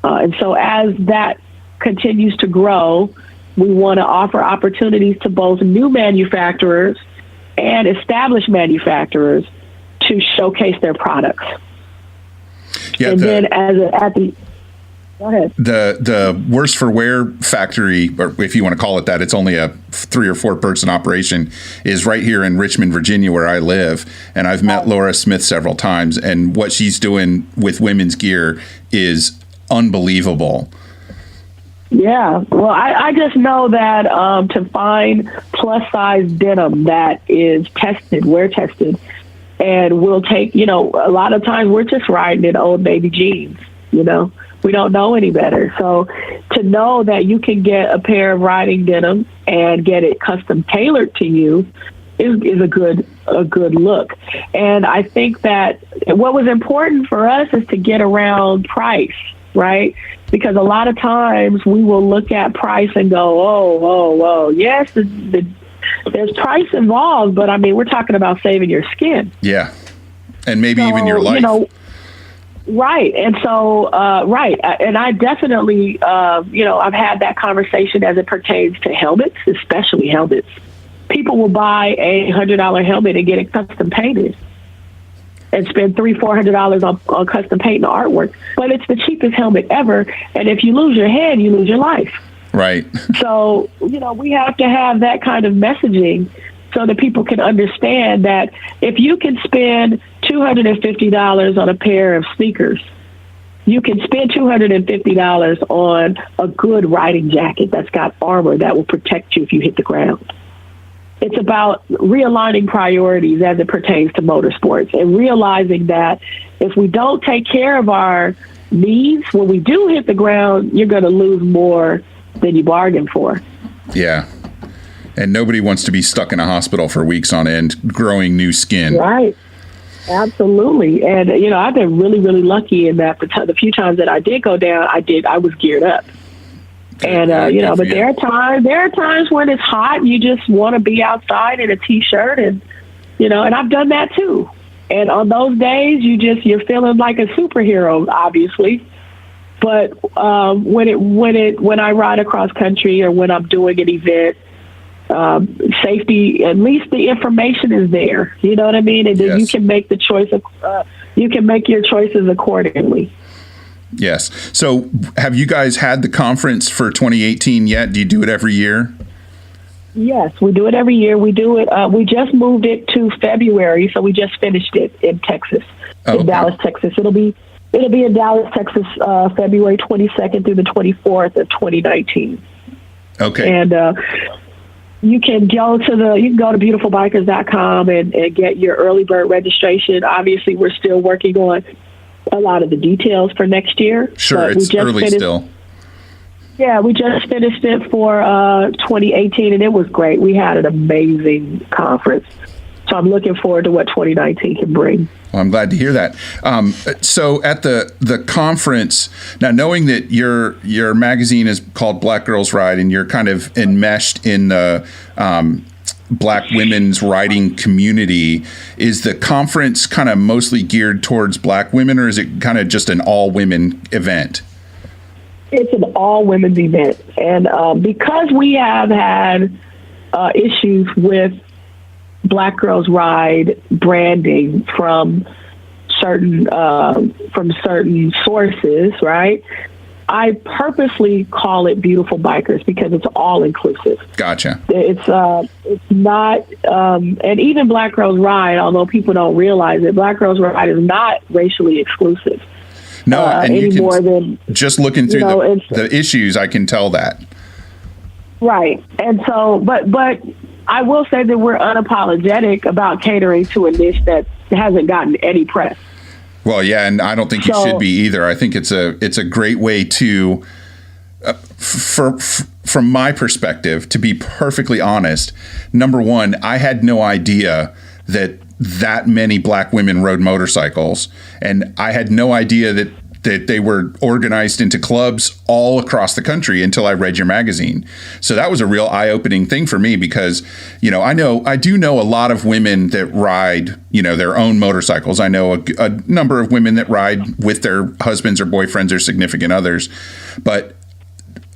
B: And so as that continues to grow, we want to offer opportunities to both new manufacturers and established manufacturers to showcase their products.
A: Yeah,
B: and then go ahead.
A: The Worse for Wear factory, or if you want to call it that, it's only a 3 or 4 person operation, is right here in Richmond, Virginia, where I live. And I've met Laura Smith several times, and what she's doing with women's gear is unbelievable.
B: Yeah, well, I just know that to find plus size denim that is wear tested, and we'll take, a lot of times we're just riding in old baby jeans, we don't know any better. So to know that you can get a pair of riding denim and get it custom tailored to you is a good look. And I think that what was important for us is to get around price, right? Because a lot of times we will look at price and go, yes, there's price involved, but I mean, we're talking about saving your skin.
A: Yeah. And maybe even your life.
B: Right. And so, right. And I definitely, I've had that conversation as it pertains to helmets, especially helmets. People will buy a $100 helmet and get it custom painted and spend $300-400 on custom paint and artwork. But it's the cheapest helmet ever. And if you lose your head, you lose your life.
A: Right.
B: So, we have to have that kind of messaging so that people can understand that if you can spend $250 on a pair of sneakers, you can spend $250 on a good riding jacket that's got armor that will protect you if you hit the ground. It's about realigning priorities as it pertains to motorsports and realizing that if we don't take care of our needs, when we do hit the ground, you're going to lose more than you bargained for.
A: Yeah. And nobody wants to be stuck in a hospital for weeks on end growing new skin.
B: Right. Absolutely. And, I've been really, really lucky in that the few times that I did go down, I was geared up. And, but there are times when it's hot and you just want to be outside in a T-shirt and I've done that too. And on those days, you're feeling like a superhero, obviously. But when I ride across country or when I'm doing an event, safety, at least the information is there. You know what I mean? And then you can make the choice you can make your choices accordingly.
A: Yes. So have you guys had the conference for 2018 yet? Do you do it every year?
B: Yes, we do it every year. We do it. We just moved it to February, so we just finished it in Texas, in Dallas, Texas. It'll be in Dallas, Texas, February 22nd through the 24th of 2019.
A: Okay.
B: And you can go to beautifulbikers.com and get your early bird registration. Obviously, we're still working on a lot of the details for next year.
A: Sure, it's early still.
B: Yeah, we just finished it for 2018, and it was great. We had an amazing conference. So I'm looking forward to what 2019 can bring.
A: Well, I'm glad to hear that. So at the conference, now knowing that your magazine is called Black Girls Ride and you're kind of enmeshed in the Black women's riding community, is the conference kind of mostly geared towards Black women, or is it kind of just an all-women event?
B: It's an all-women's event. And because we have had issues with Black Girls Ride branding from certain sources, right? I purposely call it Beautiful Bikers because it's all inclusive.
A: Gotcha.
B: It's not, and even Black Girls Ride, although people don't realize it, Black Girls Ride is not racially exclusive.
A: No, and
B: any
A: you can,
B: more than
A: just looking through the issues, I can tell that.
B: Right, and so, but I will say that we're unapologetic about catering to a niche that hasn't gotten any press.
A: Well, yeah, and I don't think you should be either. I think it's a great way to, from my perspective, to be perfectly honest. Number one, I had no idea that many Black women rode motorcycles, and I had no idea that they were organized into clubs all across the country until I read your magazine. So that was a real eye-opening thing for me because, I do know a lot of women that ride, their own motorcycles. I know a number of women that ride with their husbands or boyfriends or significant others. But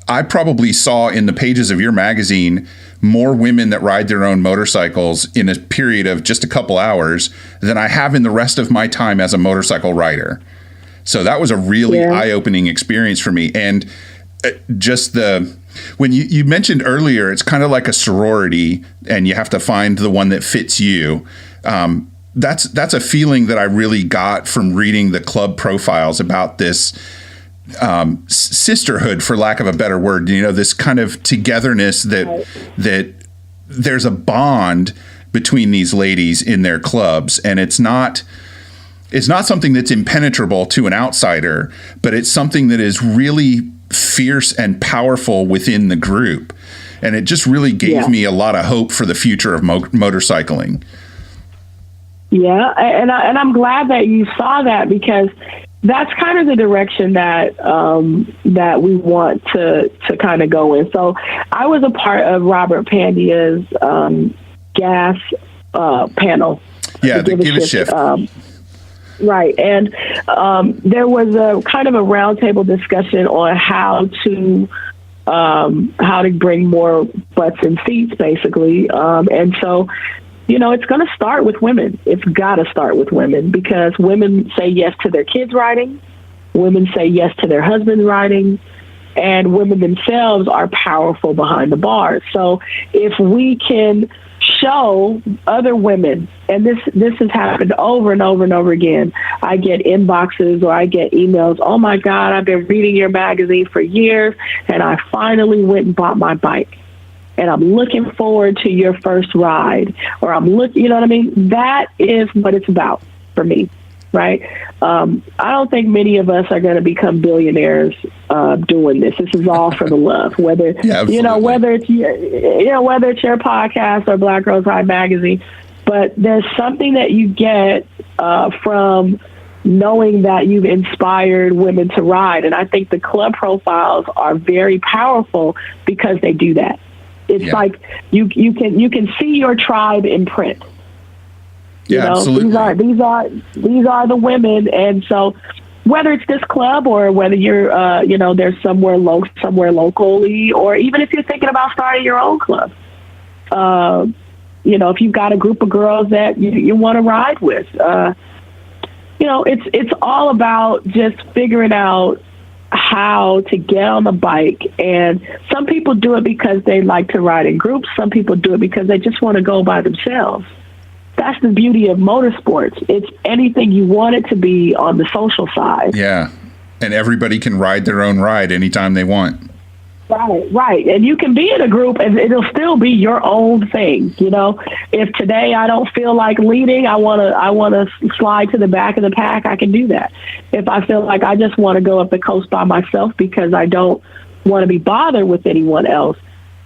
A: I probably saw in the pages of your magazine more women that ride their own motorcycles in a period of just a couple hours than I have in the rest of my time as a motorcycle rider.
C: So that was a really eye-opening experience for me. And just when you mentioned earlier, it's kind of like a sorority and you have to find the one that fits you. That's a feeling that I really got from reading the club profiles about this sisterhood, for lack of a better word, this kind of togetherness that there's a bond between these ladies in their clubs. And it's not something that's impenetrable to an outsider, but it's something that is really fierce and powerful within the group. And it just really gave me a lot of hope for the future of motorcycling.
B: Yeah. And I'm glad that you saw that, because that's kind of the direction that that we want to kind of go in. So I was a part of Robert Pandia's gas panel.
C: Yeah, the Give a Shift.
B: Right. And there was a kind of a roundtable discussion on how to bring more butts in seats, basically. And so, it's going to start with women. It's got to start with women, because women say yes to their kids riding. Women say yes to their husbands riding. And women themselves are powerful behind the bars. So if we can show other women, and this has happened over and over and over again. I get inboxes or I get emails. Oh my God, I've been reading your magazine for years, and I finally went and bought my bike, and I'm looking forward to your first ride, or you know what I mean? That is what it's about for me, right? I don't think many of us are going to become billionaires doing this. This is all for the love. Whether whether it's your podcast or Black Girls Ride magazine, but there's something that you get from knowing that you've inspired women to ride, and I think the club profiles are very powerful because they do that. It's like you can see your tribe in print.
C: Absolutely.
B: These are the women, and so whether it's this club or whether you're there's somewhere locally, or even if you're thinking about starting your own club, if you've got a group of girls that you want to ride with, it's all about just figuring out how to get on the bike. And some people do it because they like to ride in groups. Some people do it because they just want to go by themselves. That's the beauty of motorsports. It's anything you want it to be on the social side.
C: Yeah. And everybody can ride their own ride anytime they want.
B: Right. And you can be in a group and it'll still be your own thing. If today I don't feel like leading, I want to slide to the back of the pack, I can do that. If I feel like I just want to go up the coast by myself because I don't want to be bothered with anyone else,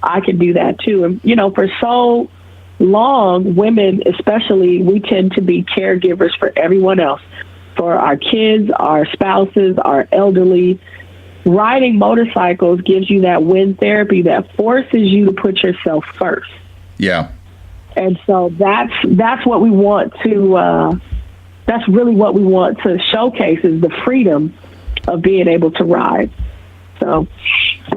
B: I can do that too. And, for so long, women especially, we tend to be caregivers for everyone else, for our kids, our spouses, our elderly. Riding motorcycles gives you that wind therapy that forces you to put yourself first.
C: Yeah.
B: And so that's what we want to that's really what we want to showcase, is the freedom of being able to ride. So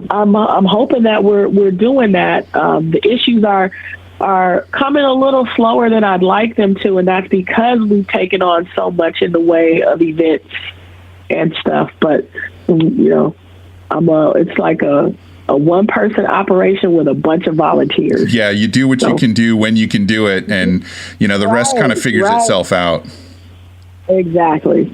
B: I'm hoping that we're doing that. The issues are coming a little slower than I'd like them to, and that's because we've taken on so much in the way of events and stuff. But it's like a one-person operation with a bunch of volunteers.
C: Yeah, you do what you can do when you can do it, and the rest kind of figures itself out.
B: Exactly.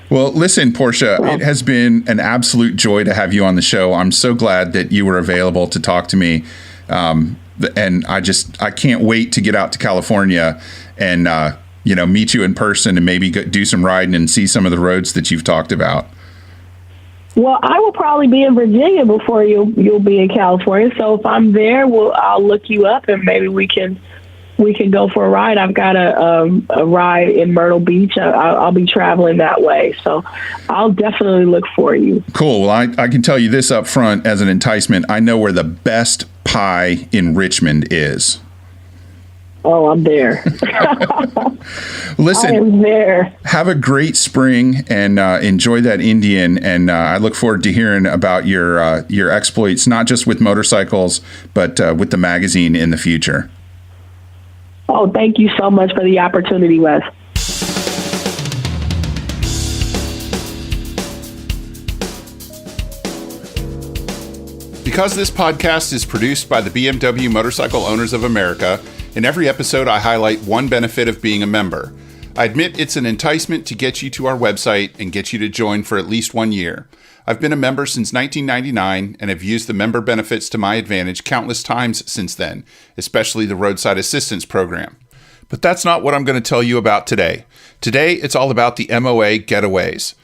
C: Well, listen, Porsche, it has been an absolute joy to have you on the show. I'm so glad that you were available to talk to me. And I can't wait to get out to California and, meet you in person and maybe do some riding and see some of the roads that you've talked about.
B: Well, I will probably be in Virginia before you'll be in California. So if I'm there, I'll look you up and maybe we can go for a ride. I've got a ride in Myrtle Beach. I'll be traveling that way. So I'll definitely look for you.
C: Cool. Well, I can tell you this up front as an enticement. I know where the best pie in Richmond is.
B: Oh, I'm there.
C: Listen,
B: I am there.
C: Have a great spring and enjoy that Indian. And I look forward to hearing about your exploits, not just with motorcycles, but with the magazine in the future.
B: Oh, thank you so much for the opportunity, Wes.
A: Because this podcast is produced by the BMW Motorcycle Owners of America, in every episode I highlight one benefit of being a member. I admit it's an enticement to get you to our website and get you to join for at least 1 year. I've been a member since 1999 and have used the member benefits to my advantage countless times since then, especially the roadside assistance program. But that's not what I'm going to tell you about today. Today, it's all about the MOA getaways.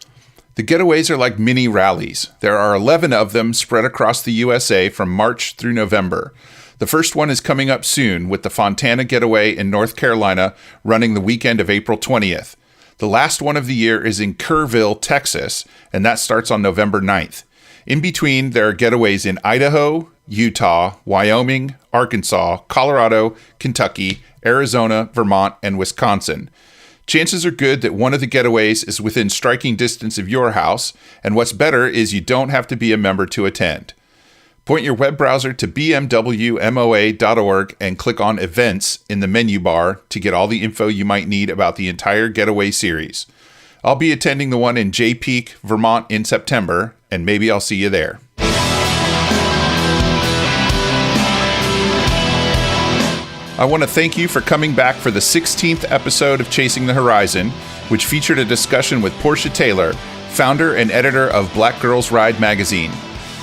A: The getaways are like mini rallies. There are 11 of them spread across the USA from March through November. The first one is coming up soon with the Fontana Getaway in North Carolina running the weekend of April 20th. The last one of the year is in Kerrville, Texas, and that starts on November 9th. In between, there are getaways in Idaho, Utah, Wyoming, Arkansas, Colorado, Kentucky, Arizona, Vermont, and Wisconsin. Chances are good that one of the getaways is within striking distance of your house, and what's better is you don't have to be a member to attend. Point your web browser to bmwmoa.org and click on Events in the menu bar to get all the info you might need about the entire getaway series. I'll be attending the one in Jay Peak, Vermont in September, and maybe I'll see you there. I want to thank you for coming back for the 16th episode of Chasing the Horizon, which featured a discussion with Porsche Taylor, founder and editor of Black Girls Ride magazine.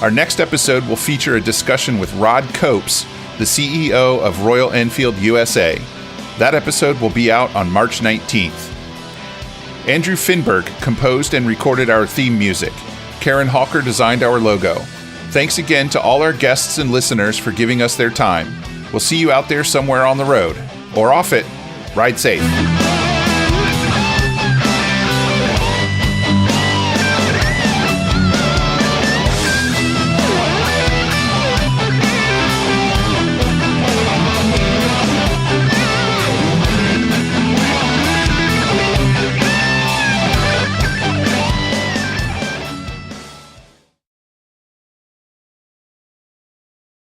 A: Our next episode will feature a discussion with Rod Copes, the CEO of Royal Enfield USA. That episode will be out on March 19th. Andrew Finberg composed and recorded our theme music. Karen Hawker designed our logo. Thanks again to all our guests and listeners for giving us their time. We'll see you out there somewhere on the road, or off it. Ride safe.